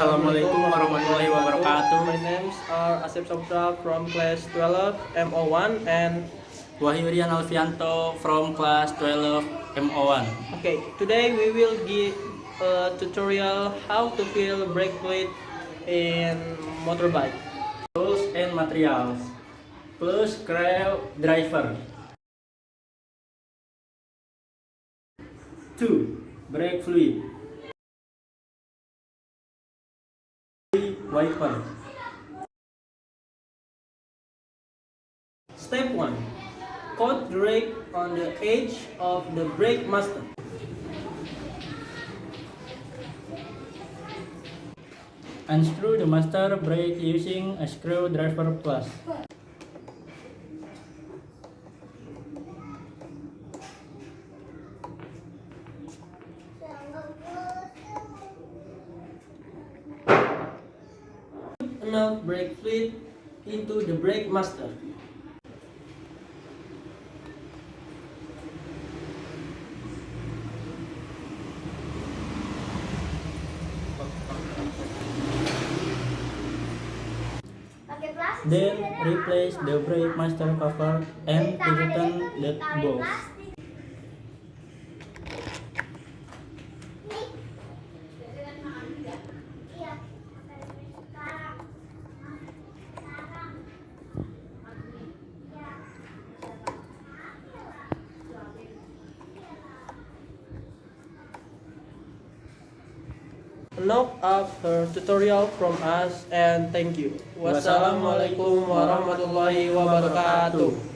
Assalamualaikum warahmatullahi wabarakatuh. My names are Asep Sabtra from class 12 MO1 and Wahyu Rian Alfianto from class 12 MO1. okay, today we will give a tutorial how to fill brake fluid in motorbike. Tools and materials plus screwdriver. 2. Brake fluid. 3. Wiper. Step 1. Coat the brake on the edge of the brake master. Unscrew the master brake using a screwdriver plus. Enough brake fluid into the brake master. Then replace the brake master cover and tighten the bolts. Enough of her tutorial from us and thank you. Wassalamualaikum warahmatullahi wabarakatuh.